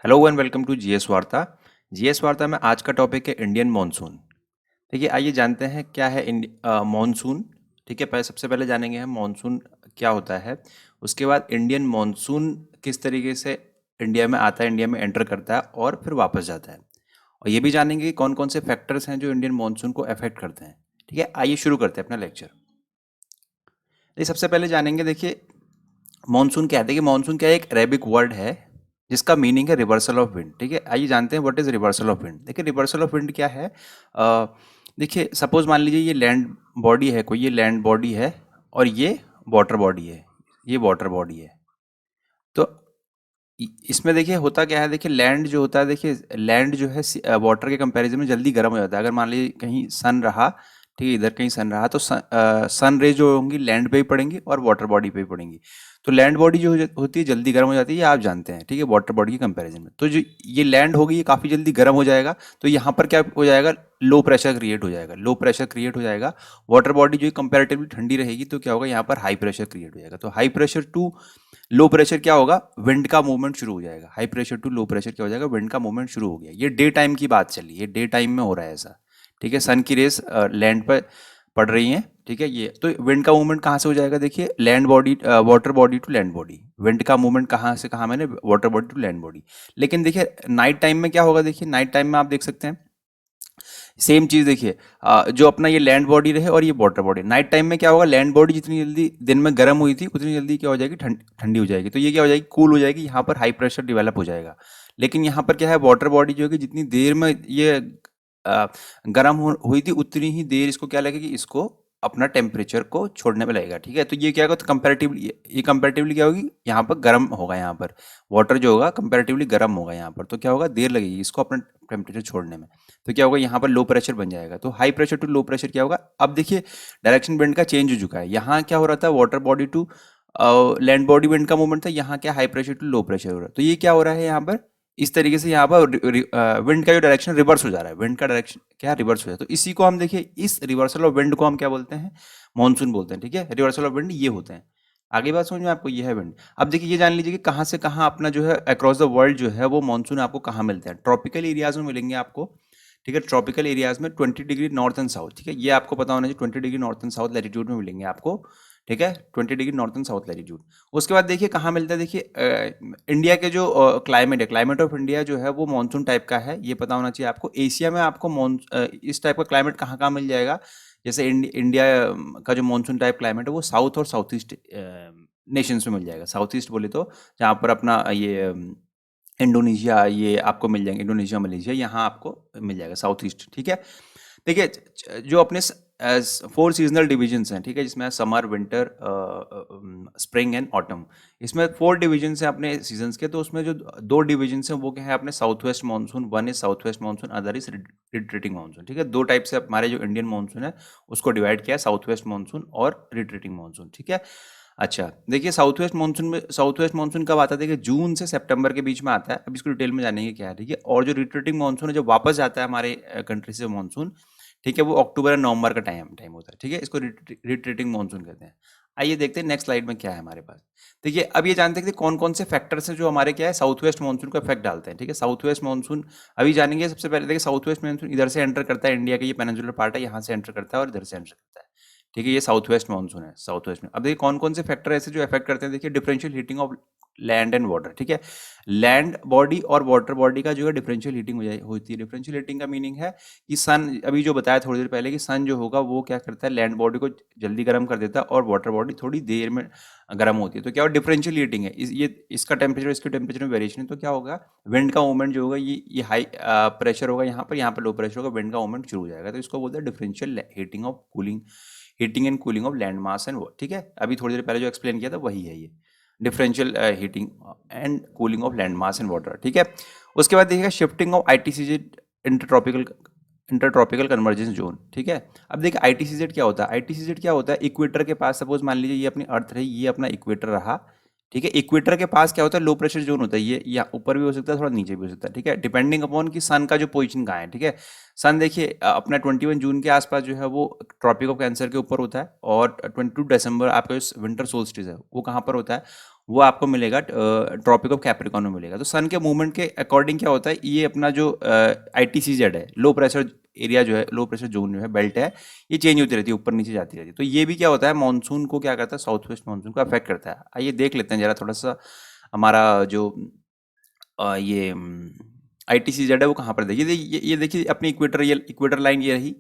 Hello and welcome to GS Varta. GS Varta में आज का टॉपिक है इंडियन मॉनसून। देखिए, आइए जानते हैं क्या है मॉनसून। ठीक है, सबसे पहले जानेंगे हम मॉनसून क्या होता है। उसके बाद इंडियन मॉनसून किस तरीके से इंडिया में आता है, इंडिया में एंटर करता है और फिर वापस जाता है। और ये भी जानेंगे कि कौन कौन से फैक्टर्स हैं जो इंडियन मॉनसून को अफेक्ट करते हैं। ठीक है, आइए शुरू करते हैं अपना लेक्चर। ये सबसे पहले जानेंगे, देखिए मॉनसून क्या है। देखिए मॉनसून क्या है, एक अरेबिक वर्ड है जिसका मीनिंग है रिवर्सल ऑफ विंड। ठीक है, आइए जानते हैं what is reversal of wind. देखिए रिवर्सल ऑफ विंड क्या है। देखिए सपोज मान लीजिए ये लैंड बॉडी है, कोई ये लैंड बॉडी है और ये वाटर बॉडी है, ये वाटर बॉडी है। तो इसमें देखिए होता क्या है, देखिए लैंड जो होता है, देखिए लैंड जो है वाटर के कंपैरिजन में जल्दी गर्म हो जाता है। अगर मान लीजिए कहीं सन रहा, ठीक है, इधर कहीं सन रहा तो सन रे जो होंगी लैंड पे ही पड़ेंगी और वाटर बॉडी पे ही पड़ेंगी। तो लैंड बॉडी जो होती है जल्दी गर्म हो जाती है, ये आप जानते हैं, ठीक है, वाटर बॉडी के कंपैरिजन में। तो जो ये लैंड होगी ये काफ़ी जल्दी गर्म हो जाएगा, तो यहाँ पर क्या हो जाएगा, लो प्रेशर क्रिएट हो जाएगा, लो प्रेशर क्रिएट हो जाएगा। वाटर बॉडी जो कंपैरेटिवली ठंडी रहेगी तो क्या होगा, यहाँ पर हाई प्रेशर क्रिएट हो जाएगा। तो high pressure to low pressure क्या होगा, विंड का मूवमेंट शुरू हो जाएगा। High pressure to low pressure क्या हो जाएगा, विंड का मूवमेंट शुरू हो गया। ये डे टाइम की बात चली, ये डे टाइम में हो रहा है ऐसा। ठीक है, सन की रेस लैंड पर पड़ रही हैं। ठीक है, ये तो विंड का मूवमेंट कहाँ से हो जाएगा, देखिए land body, water body to land body. Wind का मूवमेंट कहाँ से कहाँ, मैंने water body to land body. लेकिन देखिए नाइट टाइम में क्या होगा, देखिए नाइट टाइम में आप देख सकते हैं सेम चीज। देखिए जो अपना ये लैंड बॉडी रहे और ये वाटर बॉडी, नाइट टाइम में क्या होगा, लैंड बॉडी जितनी जल्दी दिन में गर्म हुई थी उतनी जल्दी क्या हो जाएगी, ठंडी हो जाएगी। तो ये क्या हो जाएगी, कूल हो जाएगी, यहाँ पर हाई प्रेशर डेवलप हो जाएगा। लेकिन यहाँ पर क्या है, वाटर बॉडी जो है कि जितनी देर में ये गर्म हुई थी उतनी ही देर इसको क्या लगेगी, इसको अपना टेम्परेचर को छोड़ने में लगेगा। ठीक है, तो ये क्या होगा, तो कंपेरेटिवली ये कंपेरेटिवली क्या होगी, यहाँ पर गर्म होगा, यहाँ पर वाटर जो होगा कंपेरेटिवली गर्म होगा यहाँ पर। तो क्या होगा, देर लगेगी इसको अपना टेम्परेचर छोड़ने में। तो क्या होगा, यहाँ पर लो प्रेशर बन जाएगा। तो high pressure to low pressure क्या होगा, अब देखिए डायरेक्शन विंड का चेंज हो चुका है। यहाँ क्या हो रहा था, water body to land body wind का मूवमेंट था, यहाँ क्या high pressure to low pressure हो रहा है। तो ये क्या हो रहा है यहाँ पर, इस तरीके से यहाँ पर विंड का जो डायरेक्शन रिवर्स हो जा रहा है, विंड का डायरेक्शन क्या रिवर्स हो जाता है। तो इसी को हम देखिए, इस रिवर्सल ऑफ विंड को हम क्या बोलते हैं, मानसून बोलते हैं। ठीक है, रिवर्सल ऑफ विंड ये होते हैं। आगे बात समझ में आपको, ये है विंड। अब देखिए ये जान लीजिए कि कहाँ से कहाँ अपना जो है अक्रॉस द वर्ल्ड जो है वो मानसून आपको कहाँ मिलते हैं। ट्रॉपिकल एरियाज में मिलेंगे आपको। ठीक है, ट्रॉपिकल एरियाज में 20 डिग्री नॉर्थ एंड साउथ। ठीक है, ये आपको पता होना चाहिए, 20 degree north and south latitude में मिलेंगे आपको। ठीक है, 20 degree north and south latitude. उसके बाद देखिए कहाँ मिलता है, देखिए इंडिया के जो क्लाइमेट है, क्लाइमेट ऑफ इंडिया जो है वो मानसून टाइप का है, ये पता होना चाहिए आपको। एशिया में आपको इस टाइप का क्लाइमेट कहाँ कहाँ मिल जाएगा, जैसे इंडिया का जो मानसून टाइप क्लाइमेट है वो साउथ और साउथ ईस्ट नेशंस में मिल जाएगा। साउथ ईस्ट बोले तो जहाँ पर अपना ये इंडोनेशिया, ये आपको मिल जाएंगे, इंडोनेशिया मलेशिया, यहाँ आपको मिल जाएगा साउथ ईस्ट। ठीक है, देखिए जो अपने 4 सीजनल डिविजन्स हैं, ठीक है, जिसमें summer winter spring and autumn, इसमें 4 डिविजन्स हैं अपने सीजन्स के। तो उसमें जो 2 डिविजन्स हैं वो क्या है, अपने south west monsoon, one is south west monsoon, other is retreating monsoon. ठीक है, 2 टाइप से हमारे जो इंडियन मानसून है उसको डिवाइड किया है, साउथ वेस्ट मानसून और रिट्रीटिंग मानसून। ठीक है, अच्छा देखिए साउथ वेस्ट मानसून कब आता है, देखिए जून से सितंबर के बीच में आता है। अब इसको डिटेल में जानेंगे क्या है। ठीक है, और जो रिट्रीटिंग मानसून है, जो वापस जाता है हमारे कंट्री से मानसून, ठीक है, वो अक्टूबर और नवंबर का टाइम टाइम होता है। ठीक है, इसको रिट्रीटिंग मानसून कहते हैं। आइए देखते हैं नेक्स्ट स्लाइड में क्या है हमारे पास। देखिए अब ये जानते हैं कि कौन कौन से फैक्टर्स हैं जो हमारे क्या है साउथ वेस्ट मानसून को इफेक्ट डालते हैं। ठीक है, साउथ वेस्ट मानसून अभी जानेंगे। सबसे पहले देखिए साउथ वेस्ट मानसून इधर से एंटर करता है, इंडिया का ये पेनिनसुलर पार्ट है, यहाँ से एंटर करता है और इधर से एंटर करता है। ठीक है, ये साउथ वेस्ट मानसून है, साउथ वेस्ट में। अब देखिए कौन कौन से फैक्टर ऐसे जो इफेक्ट करते हैं, देखिए differential heating of land and water. ठीक है, लैंड बॉडी और वाटर बॉडी का जो है डिफरेंशियल हीटिंग होती है। डिफरेंशियल हीटिंग का मीनिंग है कि सन, अभी जो बताया थोड़ी देर पहले, कि सन जो होगा वो क्या करता है, लैंड बॉडी को जल्दी गर्म कर देता है और वाटर बॉडी थोड़ी देर में गर्म होती है। तो क्या हो, डिफरेंशियल हीटिंग है, ये इसका टेम्परेचर इसके टेम्परेचर में वेरिएशन है। तो क्या होगा, विंड का मूवमेंट जो होगा ये हाई प्रेशर होगा, यहाँ पर लो प्रेशर होगा, विंड का मूवमेंट शुरू हो जाएगा। तो इसको बोलते हैं differential heating of cooling, heating and cooling of land mass and water. ठीक है, अभी थोड़ी देर पहले जो एक्सप्लेन किया था वही है ये, differential heating and cooling of land mass and water. ठीक है, उसके बाद देखिएगा shifting of ITCZ intertropical convergence zone. ठीक है, अब देखिए आईटीसीजेड क्या होता है, आईटीसीजेड क्या होता है, इक्वेटर के पास, सपोज मान लीजिए ये अपनी अर्थ रही, ये अपना इक्वेटर रहा। ठीक है। इक्वेटर के पास क्या होता है, लो प्रेशर जोन होता है, ये या ऊपर भी हो सकता है, थोड़ा नीचे भी हो सकता है, ठीक है, डिपेंडिंग अपॉन कि सन का जो पोजीशन कहाँ है, ठीक है। सन देखिए अपना 21 जून के आसपास जो है वो ट्रॉपिक ऑफ कैंसर के ऊपर होता है, और 22 दिसंबर आपका जो विंटर सोल्स्टिस है वो कहाँ पर होता है, वो आपको मिलेगा ट्रॉपिक ऑफ कैप्रिकॉर्न में मिलेगा। तो सन के मूवमेंट के अकॉर्डिंग क्या होता है, ये अपना जो ITCZ है, लो प्रेशर एरिया जो है, लो प्रेशर जोन जो है, बेल्ट है, ये चेंज होती रहती है, ऊपर नीचे जाती रहती है। तो ये भी क्या होता है, मानसून को क्या करता है, साउथ वेस्ट मानसून को अफेक्ट करता है। आइए देख लेते हैं जरा थोड़ा सा हमारा जो ये ITCZ है वो कहाँ पर, देखिए ये देखिए अपनी इक्वेटर, ये इक्वेटर लाइन ये रही,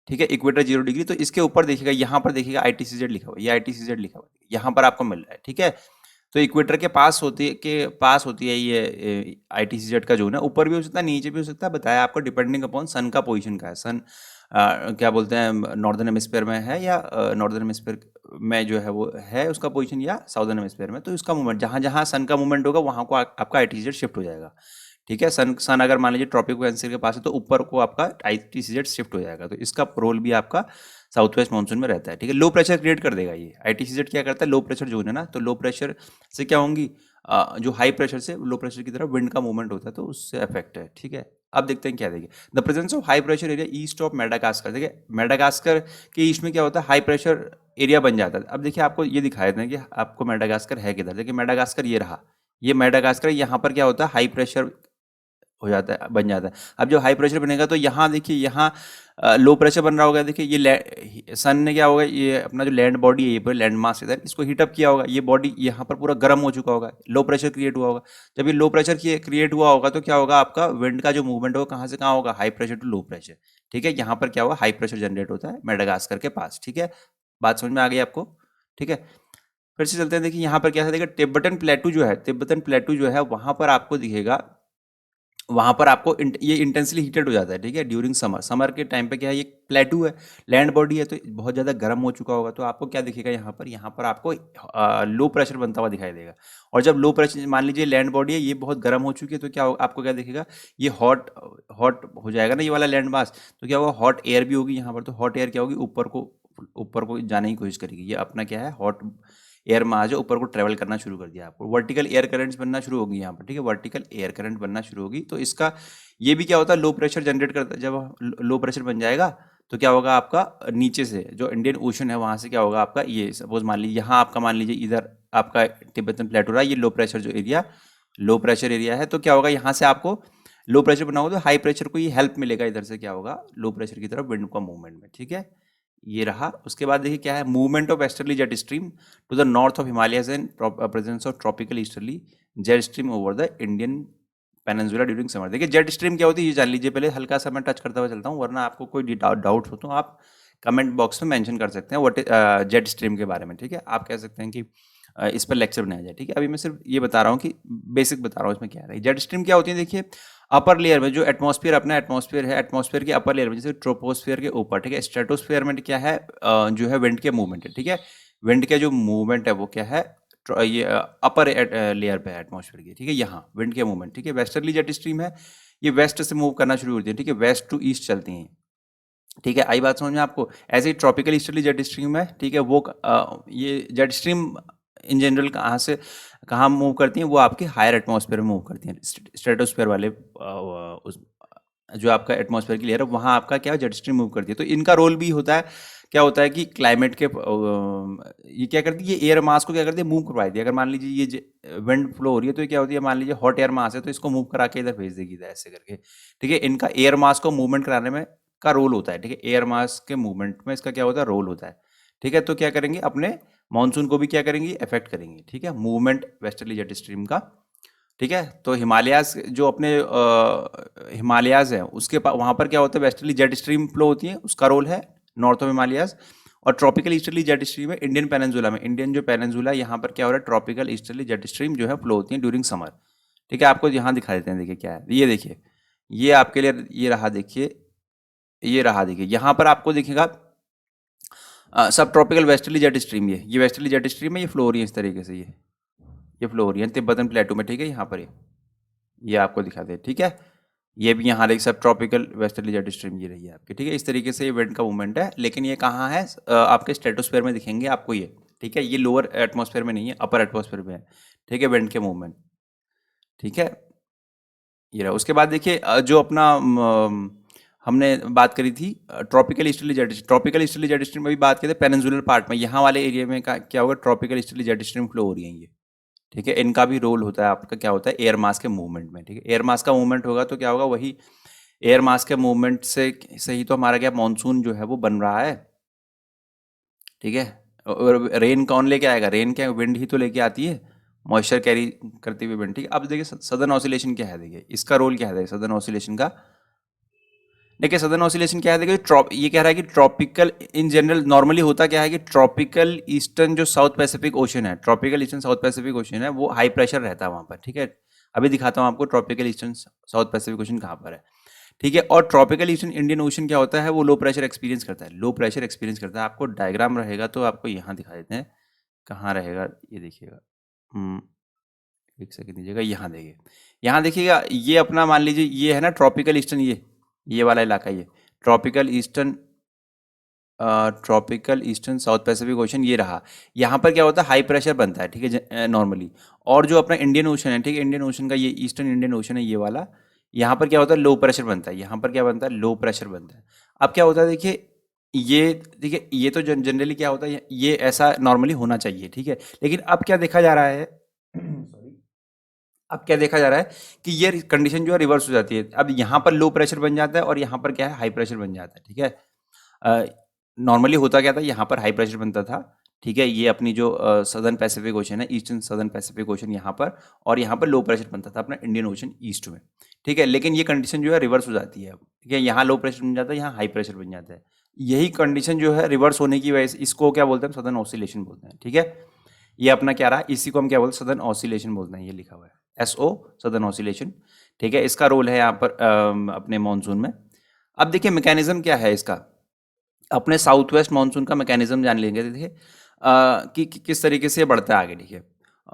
ठीक है, इक्वेटर 0 डिग्री, तो इसके ऊपर देखिएगा, यहाँ पर देखिएगा ITCZ लिखा हुआ है, ये ITCZ लिखा हुआ है, यहाँ पर आपको मिल रहा है, ठीक है। तो इक्वेटर के पास होती है ये ITCZ का जोन है, ऊपर भी हो सकता है, नीचे भी हो सकता है, बताया आपको, डिपेंडिंग अपॉन सन का पोजीशन का है। सन क्या बोलते हैं, नॉर्दर्न हेमिस्फीयर में है या नॉर्दर्न हेमिस्फीयर में जो है वो है उसका पोजीशन, या साउदर्न हेमिस्फीयर में, तो इसका मूवमेंट जहाँ जहाँ सन का मूवमेंट होगा वहाँ को आपका ITCZ शिफ्ट हो जाएगा, ठीक है। सन सन अगर मान लीजिए ट्रॉपिक कैंसर के पास है तो ऊपर को आपका ITCZ शिफ्ट हो जाएगा, तो इसका रोल भी आपका साउथ वेस्ट मानसून में रहता है, ठीक है। लो प्रेशर क्रिएट कर देगा ये ITCZ, क्या करता है, लो प्रेशर जोन है ना, तो लो प्रेशर से क्या होंगी, जो हाई प्रेशर से लो प्रेशर की तरफ विंड का मूवमेंट होता है, तो उससे अफेक्ट है, ठीक है। अब देखते हैं क्या, देखिए the presence of high pressure area east of Madagascar, देखिए मेडागास्कर के ईस्ट में क्या होता है, हाई प्रेशर एरिया बन जाता है। अब देखिए आपको ये दिखाया था कि आपको मेडागास्कर है किधर, देखिए मेडागास्कर ये रहा, ये मेडागास्कर, यहाँ पर क्या होता है, हाई प्रेशर हो जाता है, बन जाता है। अब जब हाई प्रेशर बनेगा तो यहाँ देखिए, यहाँ लो प्रेशर बन रहा होगा, देखिए ये सन ने क्या होगा, ये अपना जो लैंड बॉडी है, ये पूरा लैंड मास इधर, इसको हीटअप किया होगा, ये बॉडी यहाँ पर पूरा गर्म हो चुका होगा, लो प्रेशर क्रिएट हुआ होगा। जब ये लो प्रेशर क्रिएट हुआ होगा तो क्या होगा, आपका विंड का जो मूवमेंट होगा कहाँ से कहाँ होगा, high pressure to low pressure, ठीक है। यहाँ पर क्या होगा, हाई प्रेशर जनरेट होता है मेडागास्कर के पास, ठीक है। बात समझ में आ गई आपको, ठीक है। फिर से चलते हैं, देखिए यहाँ पर क्या है, देखिए तिब्बतन प्लेटू जो है, तिब्बतन प्लेटू जो है वहाँ पर आपको दिखेगा, वहाँ पर आपको ये इंटेंसली हीटेड हो जाता है, ठीक है, ड्यूरिंग समर। समर के टाइम पे क्या है, ये प्लेटू है, लैंड बॉडी है, तो बहुत ज़्यादा गर्म हो चुका होगा, तो आपको क्या दिखेगा, यहाँ पर आपको लो प्रेशर बनता हुआ दिखाई देगा। और जब लो प्रेशर, मान लीजिए लैंड बॉडी है, ये बहुत गर्म हो चुकी है, तो क्या होगा, आपको क्या दिखेगा, ये हॉट हॉट हो जाएगा ना ये वाला लैंड मास, तो क्या होगा, हॉट एयर भी होगी यहाँ पर, तो हॉट एयर क्या होगी, ऊपर को जाने की कोशिश करेगी, ये अपना क्या है, हॉट एयर में आ जाओ, ऊपर को ट्रेवल करना शुरू कर दिया आपको, वर्टिकल एयर करंट्स बनना शुरू होगी यहाँ पर, ठीक है, वर्टिकल एयर करंट बनना शुरू होगी। तो इसका ये भी क्या होता है, लो प्रेशर जनरेट करता है। जब लो प्रेशर बन जाएगा तो क्या होगा, आपका नीचे से जो इंडियन ओशन है वहाँ से क्या होगा, आपका ये सपोज मान लीजिए, यहाँ आपका मान लीजिए इधर आपका तिब्बतन प्लेटो रहा, ये लो प्रेशर जो एरिया, लो प्रेशर एरिया है, तो क्या होगा, यहाँ से आपको लो प्रेशर बना होगा तो हाई प्रेशर को ये हेल्प मिलेगा, इधर से क्या होगा, लो प्रेशर की तरफ विंड का मूवमेंट में, ठीक है। ये रहा। उसके बाद देखिए क्या है, movement of westerly jet stream to the north of Himalayas and presence of tropical easterly jet stream over the Indian peninsula during summer. देखिए जेट स्ट्रीम क्या होती है ये जान लीजिए पहले, हल्का सा मैं टच करता हुआ चलता हूँ, वरना आपको कोई डाउट हो तो आप कमेंट बॉक्स में मेंशन कर सकते हैं व्हाट जेट स्ट्रीम के बारे में, ठीक है। आप कह सकते हैं कि इस पर लेक्चर बनाया जाए, ठीक है। अभी मैं सिर्फ ये बता रहा हूँ कि बेसिक बता रहा हूँ इसमें क्या है। जेट स्ट्रीम क्या होती है, देखिए अपर लेयर में जो एटमॉस्फेयर, अपना एटमॉस्फेयर है, एटमॉस्फेयर के अपर लेयर में, जैसे ट्रोपोस्फेयर के ऊपर, ठीक है, स्ट्रेटोस्फेयर में क्या है, जो है विंड के मूवमेंट है, ठीक है। विंड का जो मूवमेंट है वो क्या है, ये अपर लेयर पे है एटमॉस्फेयर की, ठीक है, यहाँ विंड के मूवमेंट, ठीक है। वेस्टर्ली जेट स्ट्रीम है, ये वेस्ट से मूव करना शुरू होती है, ठीक है, वेस्ट टू ईस्ट चलती हैं, ठीक है। आई बात समझ में आपको। ऐसे ही ट्रॉपिकल ईस्टर्ली जेट स्ट्रीम है, ठीक है, वो ये जेट स्ट्रीम इन जनरल कहाँ से कहाँ मूव करती हैं, वो आपके हायर एटमॉस्फेयर में मूव करती हैं, स्ट्रेटोस्फेयर वाले उस जो आपका एटमॉस्फेयर की लेयर है वहाँ आपका क्या जेट स्ट्रीम मूव करती है। तो इनका रोल भी होता है, क्या होता है कि क्लाइमेट के ये क्या करती है, ये एयर मास को क्या करती है, मूव करवा दी। अगर मान लीजिए ये विंड फ्लो हो रही है तो ये क्या होती है, मान लीजिए हॉट एयर मास है तो इसको मूव करा के इधर भेज देगी इधर ऐसे करके, ठीक है। इनका एयर मास को मूवमेंट कराने में का रोल होता है, ठीक है, एयर मास के मूवमेंट में इसका क्या होता है, रोल होता है, ठीक है। तो क्या करेंगे, अपने मानसून को भी क्या करेंगे, इफेक्ट करेंगे, ठीक है, मूवमेंट वेस्टर्ली जेट स्ट्रीम का, ठीक है। तो हिमालयाज जो अपने हिमालयाज हैं उसके वहाँ पर क्या होता है, वेस्टर्ली जेट स्ट्रीम फ्लो होती है, उसका रोल है नॉर्थ ऑफ हिमालयाज। और ट्रॉपिकल ईस्टर्ली जेट स्ट्रीम है इंडियन पेनिनसुला में, इंडियन जो पेनिनसुला है यहाँ पर क्या हो रहा है, ट्रॉपिकल ईस्टर्ली जेट स्ट्रीम जो है फ्लो होती है ड्यूरिंग समर, ठीक है। आपको यहाँ दिखा देते हैं, देखिए क्या है, ये देखिए, ये आपके लिए ये रहा, देखिए ये रहा, देखिए यहाँ पर आपको दिखेगा सब ट्रॉपिकल वेस्टर्ली जेट स्ट्रीम, ये वेस्टर्ली जेट स्ट्रीम है, ये फ्लो हो रही है इस तरीके से, ये फ्लो हो रही है तिब्बतन प्लेटू में, ठीक है, यहाँ पर ये आपको दिखा दे, ठीक है। ये भी यहाँ देखिए सब ट्रॉपिकल वेस्टर्ली जेट स्ट्रीम ये रही है आपकी, ठीक है। इस तरीके से ये विंड का मूवमेंट है, लेकिन ये कहाँ है, आपके स्ट्रेटोस्फेयर में दिखेंगे आपको ये, ठीक है, ये लोअर एटमॉस्फेयर में नहीं है, अपर एटमॉस्फेयर में है। ठीक है, विंड के मूवमेंट। ठीक है, ये रहा। उसके बाद देखिए जो अपना हमने बात करी थी tropical easterly jet stream. Tropical easterly jet stream में भी बात की थी पेनिनसुलर पार्ट में, यहाँ वाले एरिया में क्या होगा, tropical easterly jet stream flow हो रही है ये। ठीक है, इनका भी रोल होता है आपका, क्या होता है, एयर मास के मूवमेंट में। ठीक है, एयर मास का मूवमेंट होगा तो क्या होगा, वही एयर मास के मूवमेंट से ही तो हमारा क्या मानसून जो है वो बन रहा है। ठीक है, और रेन कौन लेके आएगा, रेन क्या विंड ही तो लेके आती है, मॉइस्चर कैरी करती हुई विंड। ठीक है, अब देखिए सदर्न ऑसिलेशन क्या है, देखिए इसका रोल क्या है सदर्न ऑसिलेशन का। देखिए सदर्न ऑसिलेशन क्या है, देखिए ये कह रहा है कि ट्रॉपिकल इन जनरल नॉर्मली होता क्या है कि ट्रॉपिकल ईस्टर्न जो साउथ पैसिफिक ओशन है, tropical eastern south Pacific ocean है, वो हाई प्रेशर रहता है वहाँ पर। ठीक है, अभी दिखाता हूँ आपको tropical eastern south Pacific ocean कहाँ पर है। ठीक है, और ट्रॉपिकल ईस्टर्न इंडियन ओशन क्या होता है, वो लो प्रेशर एक्सपीरियंस करता है, लो प्रेशर एक्सपीरियंस करता है। आपको डायग्राम रहेगा तो आपको यहाँ दिखा देते हैं, कहाँ रहेगा ये देखिएगा। एक सेकंड दीजिएगा, यहाँ देखिए, यहाँ देखिएगा, ये अपना मान लीजिए ये है ना ट्रॉपिकल ईस्टर्न, ये वाला इलाका, ये tropical eastern, tropical eastern south Pacific ocean ये रहा। यहाँ पर क्या होता है, हाई प्रेशर बनता है। ठीक है, नॉर्मली। और जो अपना इंडियन ओशन है, ठीक है, इंडियन ओशन का ये ईस्टर्न इंडियन ओशन है ये वाला, यहाँ पर क्या होता है, लो प्रेशर बनता है। यहाँ पर क्या बनता है, लो प्रेशर बनता है। अब क्या होता है देखिए, ये देखिए ये तो जनरली क्या होता है, ये ऐसा नॉर्मली होना चाहिए। ठीक है, लेकिन अब क्या देखा जा रहा है सॉरी, अब क्या देखा जा रहा है कि ये कंडीशन जो है रिवर्स हो जाती है। अब यहाँ पर लो प्रेशर बन जाता है और यहाँ पर क्या है, हाई प्रेशर बन जाता है। ठीक है, नॉर्मली होता क्या था, यहाँ पर हाई प्रेशर बनता था। ठीक है, ये अपनी जो सदर्न पैसिफिक ओशन है, ईस्टर्न सदर्न पैसिफिक ओशन यहाँ पर, और यहाँ पर लो प्रेशर बनता था अपना इंडियन ओशन ईस्ट में। ठीक है, लेकिन ये कंडीशन जो है रिवर्स हो जाती है अब। ठीक है, यहाँ लो प्रेशर बन जाता है, यहाँ हाई प्रेशर बन जाता है। यही कंडीशन जो है रिवर्स होने की वजह से इसको क्या बोलते हैं, सदर्न ऑसिलेशन बोलते हैं। ठीक है, ये अपना क्या रहा, इसी को हम क्या बोलते हैं, सदर्न ऑसिलेशन बोलते हैं। ये लिखा हुआ है SO, सदर्न ऑसिलेशन। ठीक है, इसका रोल है यहाँ पर अपने मानसून में। अब देखिए मैकेनिज्म क्या है इसका, अपने साउथ वेस्ट मानसून का मैकेनिज्म जान लेंगे। देखिए कि किस तरीके से बढ़ता है आगे। देखिए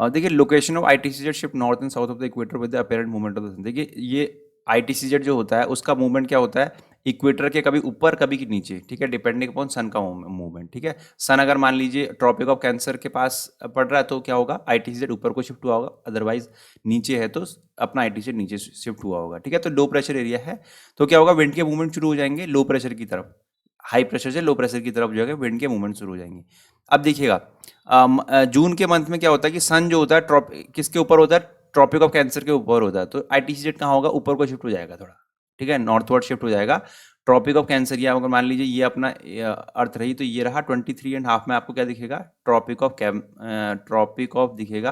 देखिए location of ITCZ shift north and south of the equator with the apparent movement of the sun. देखिए ये ITCZ जो होता है उसका मूवमेंट क्या होता है, इक्वेटर के कभी ऊपर कभी के नीचे। ठीक है, डिपेंडिंग अपॉन सन का मूवमेंट। ठीक है, सन अगर मान लीजिए ट्रॉपिक ऑफ कैंसर के पास पड़ रहा है तो क्या होगा, ITCZ ऊपर को शिफ्ट हुआ होगा, अदरवाइज नीचे है तो अपना ITCZ नीचे शिफ्ट हुआ होगा। ठीक है, तो लो प्रेशर एरिया है तो क्या होगा, विंड के मूवमेंट शुरू हो जाएंगे लो प्रेशर की तरफ, हाई प्रेशर से लो प्रेशर की तरफ जो है विंड के मूवमेंट शुरू हो जाएंगे। अब देखिएगा जून के मंथ में क्या होता है कि सन जो होता है किसके ऊपर होता है, ट्रॉपिक ऑफ कैंसर के ऊपर होता है, तो ITCZ कहाँ होगा, ऊपर को शिफ्ट हो जाएगा थोड़ा। ठीक है, नॉर्थवर्ड शिफ्ट हो जाएगा। ट्रॉपिक ऑफ कैंसर, या अगर मान लीजिए ये अपना अर्थ रही तो ये रहा 23.5 में आपको क्या दिखेगा, ट्रॉपिक ऑफ दिखेगा,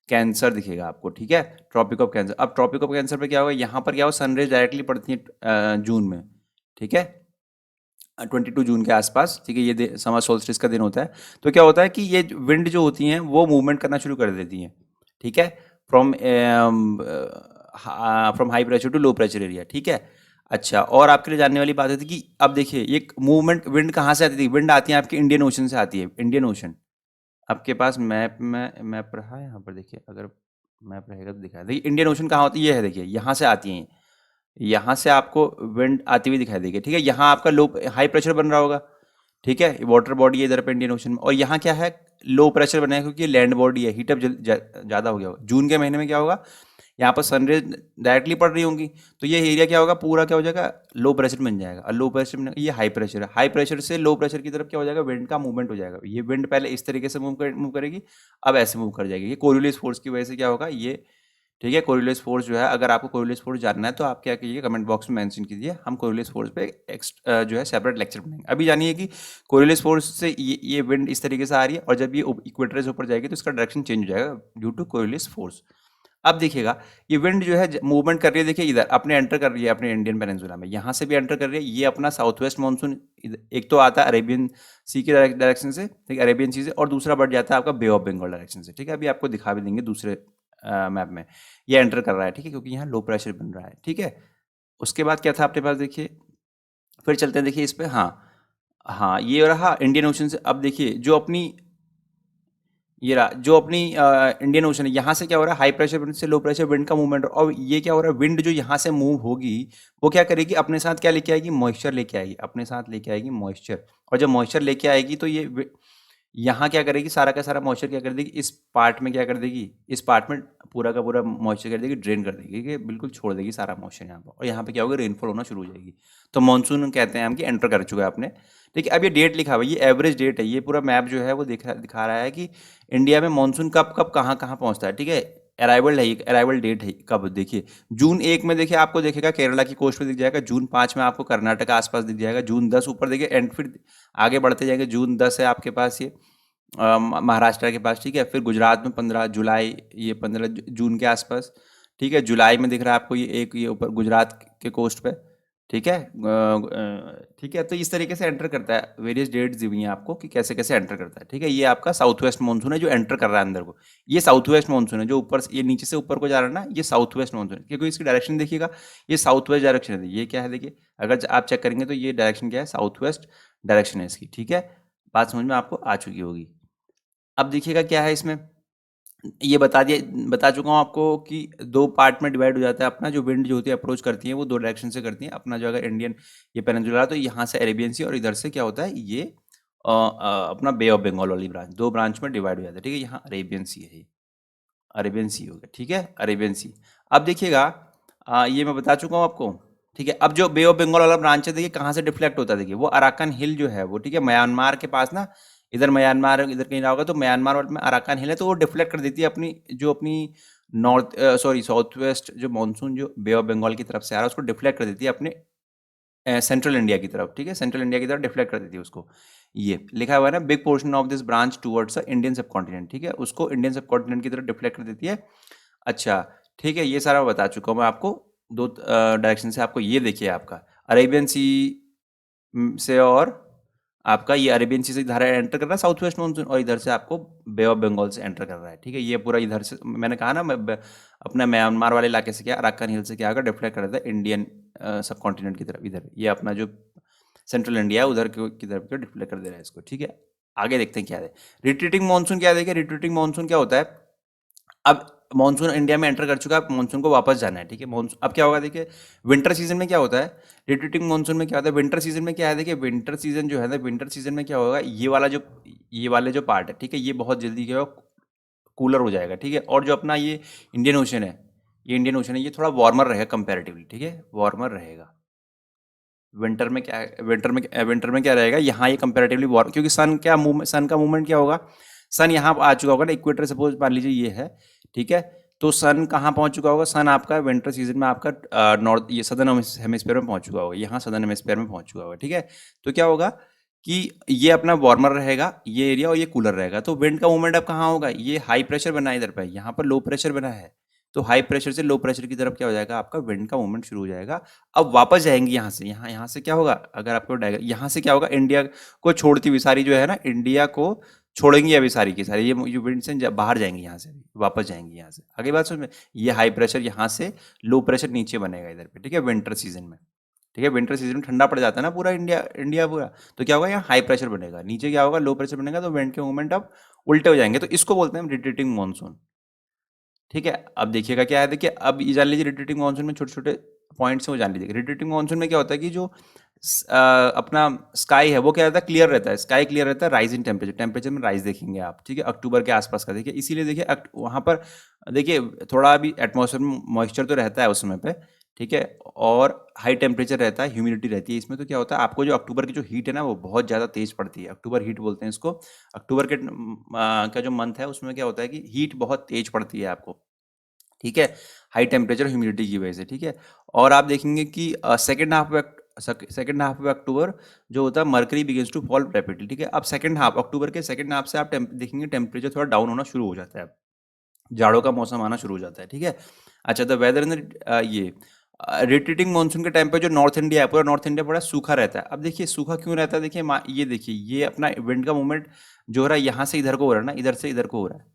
कैंसर दिखेगा आपको। ठीक है, ट्रॉपिक ऑफ कैंसर। अब ट्रॉपिक ऑफ कैंसर पे क्या होगा, यहाँ पर क्या होगा, सनरेज डायरेक्टली पड़ती है जून में। ठीक है, 22 जून के आसपास। ठीक है, ये समर सोल्स्टिस का दिन होता है। तो क्या होता है कि ये विंड जो होती हैं वो मूवमेंट करना शुरू कर देती हैं। ठीक है, from from high pressure to low pressure area. ठीक है, अच्छा, और आपके लिए जानने वाली बात है कि अब देखिए ये मूवमेंट विंड कहाँ से आती थी, विंड आती है आपके इंडियन ओशन से आती है, इंडियन ओशन। आपके पास मैप रहा है यहाँ पर, देखिए अगर मैप रहेगा तो दिखाया, देखिए इंडियन ओशन कहाँ होती है, ये है देखिए, यहाँ से आती हैं, यहाँ से आपको विंड आती हुई दिखाई देगी। ठीक है, यहाँ आपका लो हाई प्रेशर बन रहा होगा। ठीक है, वाटर बॉडी है इधर पे इंडियन ओशन में, और यहाँ क्या है, लो प्रेशर बना है क्योंकि लैंड बॉडी है, हीटअप ज़्यादा हो गया होगा। जून के महीने में क्या होगा, यहाँ पर सनरेज डायरेक्टली पड़ रही होंगी, तो ये एरिया क्या होगा, पूरा क्या हो जाएगा, लो प्रेशर बन जाएगा। और लो प्रेशर में ये हाई प्रेशर है, हाई प्रेशर से लो प्रेशर की तरफ क्या हो जाएगा, विंड का मूवमेंट हो जाएगा। ये विंड पहले इस तरीके से मूव करेगी, अब ऐसे मूव कर जाएगी। ये कोरियोलिस फोर्स की वजह से क्या होगा ये। ठीक है, कोरियोलिस फोर्स जो है, अगर आपको कोरियोलिस फोर्स जानना है तो आप क्या कीजिए, कमेंट बॉक्स में मेंशन कीजिए, हम कोरियोलिस फोर्स पे जो है सेपरेट लेक्चर बनाएंगे। अभी जानिए कि कोरियोलिस फोर्स से ये विंड इस तरीके से आ रही है, और जब ये इक्वेटर से ऊपर जाएगी तो इसका डायरेक्शन चेंज हो जाएगा ड्यू टू कोरियोलिस फोर्स। अब देखिएगा ये विंड जो है मूवमेंट कर रही है, देखिए इधर अपने एंटर कर रही है अपने इंडियन पेनिनसुला में, यहाँ से भी एंटर कर रही है। ये अपना साउथ वेस्ट मानसून एक तो आता है अरेबियन सी के डायरेक्शन से, ठीक है, अरेबियन सी से, और दूसरा बढ़ जाता है आपका बे ऑफ बंगाल डायरेक्शन से। ठीक है, अभी आपको दिखा भी देंगे दूसरे मैप में, ये एंटर कर रहा है। ठीक है, क्योंकि यहाँ लो प्रेशर बन रहा है। ठीक है, उसके बाद क्या था अपने पास, देखिए फिर चलते हैं, देखिए इस पे, हाँ हाँ, ये रहा इंडियन ओशन से। अब देखिए जो अपनी ये रहा जो अपनी इंडियन ओशन है, यहाँ से क्या हो रहा है, हाई प्रेशर विंड से लो प्रेशर विंड का मूवमेंट, और ये क्या हो रहा है, विंड जो यहाँ से मूव होगी वो क्या करेगी, अपने साथ क्या लेके आएगी, मॉइस्चर लेके आएगी, अपने साथ लेके आएगी मॉइस्चर। और जब मॉइस्चर लेके आएगी तो यहाँ क्या करेगी, सारा का सारा मॉइस्चर क्या कर देगी, इस पार्ट में क्या कर देगी, इस पार्ट में पूरा का पूरा मॉइस्चर कर देगी, ड्रेन कर देगी, कि बिल्कुल छोड़ देगी सारा मॉइस्चर यहाँ पर, और यहाँ पे क्या होगा, रेनफॉल होना शुरू हो जाएगी। तो मानसून कहते हैं हम कि एंटर कर चुका है आपने। देखिए अब ये डेट लिखा हुआ है, ये एवरेज डेट है, ये पूरा मैप जो है वो दिखा रहा है कि इंडिया में मानसून कब कब कहाँ कहाँ पहुँचता है, ठीक है। अराइवल है, अराइवल डेट है कब, देखिए जून 1 में देखिए आपको दिखेगा केरला की कोस्ट पे दिख जाएगा, जून 5 में आपको कर्नाटक आसपास दिख जाएगा, जून 10 ऊपर देखिए, एंड फिर आगे बढ़ते जाएंगे, जून 10 है आपके पास ये महाराष्ट्र के पास, ठीक है। फिर गुजरात में 15 जुलाई, ये 15 जून के आसपास, ठीक है। जुलाई में दिख रहा है आपको ये एक, ये ऊपर गुजरात के कोस्ट पे, ठीक है। ठीक है, तो इस तरीके से एंटर करता है, वेरियस डेट्स दी हुई हैं आपको कि कैसे कैसे एंटर करता है, ठीक है। ये आपका साउथ वेस्ट मानसून है जो एंटर कर रहा है अंदर को, ये साउथ वेस्ट मानसून है, जो ऊपर से ये नीचे से ऊपर को जा रहा है ना, ये साउथ वेस्ट मानसून है, क्योंकि इसकी डायरेक्शन देखिएगा, ये साउथ वेस्ट डायरेक्शन है। ये क्या है देखिए, अगर आप चेक करेंगे तो ये डायरेक्शन क्या है, साउथ वेस्ट डायरेक्शन है इसकी, ठीक है। बात समझ में आपको आ चुकी होगी। अब देखिएगा क्या है इसमें, ये बता चुका हूँ आपको कि दो पार्ट में डिवाइड हो जाता है अपना, जो विंड जो होती है अप्रोच करती है वो दो डायरेक्शन से करती है अपना, जो अगर इंडियन ये पेनिनसुला तो यहाँ से अरेबियन सी, और इधर से क्या होता है ये अपना बे ऑफ बंगाल वाली ब्रांच, दो ब्रांच में डिवाइड हो जाता है, ठीक है। यहाँ अरेबियन सी है, ये अरेबियन सी हो गया, ठीक है, अरेबियन सी। अब देखिएगा ये मैं बता चुका हूँ आपको, ठीक है। अब जो बे ऑफ बंगाल वाला ब्रांच है देखिए कहाँ से डिफ्लेक्ट होता है, देखिए वो अराकन हिल जो है वो, ठीक है, म्यांमार के पास ना, इधर म्यांमार इधर कहीं रहा होगा, तो म्यांमार वाले में अराकन हिल है, तो वो डिफ्लेक्ट कर देती है अपनी, जो अपनी नॉर्थ सॉरी साउथ वेस्ट जो मानसून जो बे ऑफ बंगाल की तरफ से आ रहा है उसको डिफ्लेक्ट कर देती है अपने सेंट्रल इंडिया की तरफ, ठीक है, सेंट्रल इंडिया की तरफ डिफ्लेक्ट कर देती है उसको। ये लिखा हुआ है ना, big portion of this branch towards Indian सब कॉन्टिनेंट, ठीक है, उसको इंडियन सब कॉन्टिनेंट की तरफ डिफ्लेक्ट कर देती है। अच्छा, ठीक है, ये सारा बता चुका हूँ मैं आपको, दो डायरेक्शन से आपको ये देखिए, आपका अरेबियन सी से, और आपका ये अरेबियन सी से धारा एंटर कर रहा है साउथ वेस्ट मानसून, और इधर से आपको बे ऑफ बंगाल से एंटर कर रहा है, ठीक है। ये पूरा इधर से मैंने कहा ना, मैं अपना म्यांमार वाले इलाके से क्या, अराकान हिल से क्या होगा, डिफ्लेक्ट कर देता है इंडियन सब कॉन्टिनेंट की तरफ, इधर ये अपना जो सेंट्रल इंडिया है उधर की तरफ डिफ्लेक्ट कर दे रहा है इसको, ठीक है। आगे देखते हैं क्या है रिट्रीटिंग मानसून, क्या देखिए रिट्रीटिंग मानसून क्या होता है। अब मानसून इंडिया में एंटर कर चुका है, मानसून को वापस जाना है, ठीक है। मानसून अब क्या होगा देखिए, विंटर सीजन में क्या होता है, रिट्रीटिंग मानसून में क्या होता है, विंटर सीजन में क्या है देखिए, विंटर सीजन जो है ना, विंटर सीजन में क्या होगा, ये वाले जो पार्ट है, ठीक है, ये बहुत जल्दी क्या होगा, कूलर हो जाएगा, ठीक है। और जो अपना ये इंडियन ओशन है, ये थोड़ा वार्मर रहेगा कंपेरेटिवली, ठीक है, वार्मर रहेगा। विंटर में क्या रहेगा, यहाँ ये कंपेरेटिवली वार्म, क्योंकि सन का मूवमेंट क्या होगा, सन यहाँ आ चुका होगा ना, इक्वेटर सपोज मान लीजिए ये है, ठीक है। तो सन कहाँ पहुँच चुका होगा, सन आपका विंटर सीजन में आपका नॉर्थ ये सदर्न हेमिस्फीयर में पहुँच चुका होगा, यहाँ सदर्न हेमिस्फीयर में पहुँच चुका होगा, ठीक है। तो क्या होगा कि ये अपना वार्मर रहेगा ये एरिया, और ये कूलर रहेगा, तो विंड का मूवमेंट अब कहाँ होगा, ये हाई प्रेशर बना है इधर पे, यहाँ पर लो प्रेशर बना है, तो हाई प्रेशर से लो प्रेशर की तरफ क्या हो जाएगा, आपका विंड का मूवमेंट शुरू हो जाएगा। अब वापस जाएंगी यहाँ से, यहाँ से क्या होगा, अगर आपको यहाँ से क्या होगा, इंडिया को छोड़ती हुई सारी जो है ना, इंडिया को छोड़ेंगी अभी सारी की सारी, ये विंड से बाहर जाएंगी यहाँ से, वापस जाएंगी यहाँ से, आगे बात समझ में। ये हाई प्रेशर यहाँ से लो प्रेशर नीचे बनेगा इधर पे, ठीक है, विंटर सीजन में, ठीक है। विंटर सीजन में ठंडा पड़ जाता है ना पूरा इंडिया इंडिया पूरा, तो क्या होगा, यहाँ हाई प्रेशर बनेगा, नीचे क्या होगा, लो प्रेशर बनेगा, तो विंड के मूवमेंट अब उल्टे हो जाएंगे, तो इसको बोलते हैं रिट्रीटिंग मानसून, ठीक है। अब देखिएगा क्या है, देखिए अब ये जान लीजिए रिट्रीटिंग मानसून में छोटे छोटे पॉइंट्स हैं वो जान लीजिए। रिट्रीटिंग मानसून में क्या होता है कि जो अपना स्काई है वो क्या रहता है, क्लियर रहता है, स्काई क्लियर रहता है, राइज इन टेम्परेचर, टेम्परेचर में राइज देखेंगे आप, ठीक है, अक्टूबर के आसपास का देखिए, इसीलिए देखिए वहाँ पर देखिए थोड़ा अभी एटमॉस्फेयर में मॉइस्चर तो रहता है उस समय पे, ठीक है, और हाई टेम्परेचर रहता है, ह्यूमिडिटी रहती है इसमें, तो क्या होता है आपको जो अक्टूबर की जो हीट है ना वो बहुत ज़्यादा तेज पड़ती है, अक्टूबर हीट बोलते हैं इसको। अक्टूबर के का जो मंथ है उसमें क्या होता है कि हीट बहुत तेज पड़ती है आपको, ठीक है, हाई टेम्परेचर ह्यूमिडिटी की वजह से, ठीक है। और आप देखेंगे कि सेकेंड हाफ ऑफ अक्टूबर जो होता है, mercury begins to fall rapidly, ठीक है। अब अक्टूबर के सेकेंड हाफ से आप देखेंगे टेम्परेचर थोड़ा डाउन होना शुरू हो जाता है, जाड़ों का मौसम आना शुरू हो जाता है, ठीक है। अच्छा, द वेदर इन ये रिट्रीटिंग मानसून के टाइम पे जो नॉर्थ इंडिया है, पूरा नॉर्थ इंडिया बड़ा सूखा रहता है। अब देखिए सूखा क्यों रहता है, देखिए ये देखिए, ये अपना विंड का मूवमेंट जो हो रहा है यहाँ से इधर को हो रहा है ना, इधर से इधर को हो रहा है,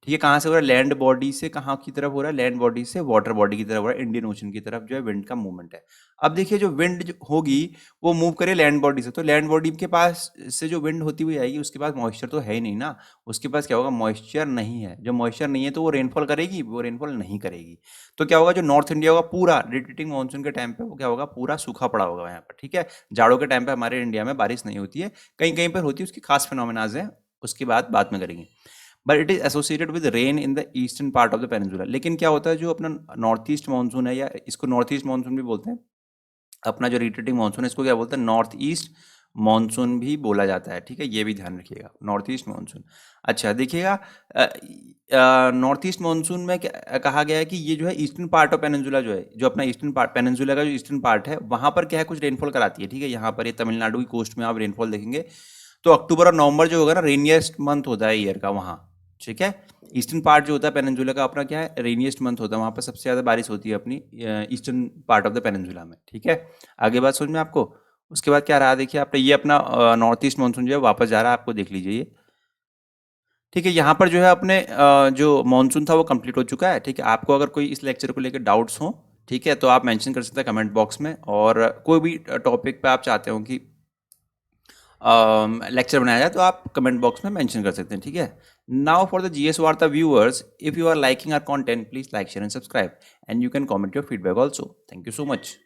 ठीक है। कहाँ से हो रहा है, लैंड बॉडी से कहाँ की तरफ हो रहा है, लैंड बॉडी से वाटर बॉडी की तरफ हो रहा है, इंडियन ओशन की तरफ जो है विंड का मूवमेंट है। अब देखिए जो विंड होगी वो मूव करे लैंड बॉडी से, तो लैंड बॉडी के पास से जो विंड होती हुई आएगी उसके पास मॉइस्चर तो है ही नहीं ना, उसके पास क्या होगा, मॉइस्चर नहीं है, जब मॉइस्चर नहीं है तो वो रेनफॉल करेगी, वो रेनफॉल नहीं करेगी। तो क्या होगा, जो नॉर्थ इंडिया होगा पूरा रिट्रीटिंग मानसून के टाइम पे वो क्या होगा, पूरा सूखा पड़ा होगा यहाँ पर, ठीक है। जाड़ों के टाइम पे हमारे इंडिया में बारिश नहीं होती है, कहीं कहीं पर होती है, उसकी खास फिनोमेनाज हैं, उसके बाद में करेंगे। But it is associated with rain in the eastern part of the peninsula. लेकिन क्या होता है, जो अपना नॉर्थ ईस्ट मानसून है, या इसको नॉर्थ ईस्ट मानसून भी बोलते हैं, अपना जो रोटेटिंग मानसून है इसको क्या बोलते हैं, नॉर्थ ईस्ट मानसून भी बोला जाता है। ठीक है, ये भी ध्यान रखिएगा, नॉर्थ ईस्ट मानसून। अच्छा देखिएगा, नॉर्थ ईस्ट मानसून में क्या कहा गया है कि ये जो है ईस्टर्न पार्ट ऑफ पेनिनसुला जो है, जो अपना ईस्टर्न पार्ट पेनिनसुला का जो ईस्टर्न पार्ट है, वहाँ पर क्या है, कुछ रेनफॉल कराती है। ठीक है, यहाँ पर ये तमिलनाडु की कोस्ट में आप रेनफॉल देखेंगे तो अक्टूबर और नवंबर जो होगा ना, रेनिएस्ट मंथ होता है ईयर का वहाँ। ठीक है, ईस्टर्न पार्ट जो होता है पेनिनसुला का अपना क्या है, रेनिएस्ट मंथ होता है, वहाँ पर सबसे ज़्यादा बारिश होती है अपनी eastern part of the peninsula में। ठीक है, आगे बात समझ में आपको। उसके बाद क्या रहा, देखिए आपने ये अपना नॉर्थ ईस्ट मानसून जो है वापस जा रहा है, आपको देख लीजिए ये। ठीक है, यहाँ पर जो है अपने जो मानसून था वो कंप्लीट हो चुका है। ठीक है, आपको अगर कोई इस लेक्चर को लेकर डाउट्स हो, ठीक है, तो आप मेंशन कर सकते हैं कमेंट बॉक्स में, और कोई भी टॉपिक पे आप चाहते हो कि लेक्चर बनाया जाए तो आप कमेंट बॉक्स में मेंशन कर सकते हैं। ठीक है, now for the GS Varta viewers, if you are liking our content, please like, share and subscribe, and you can comment your feedback also. Thank you so much.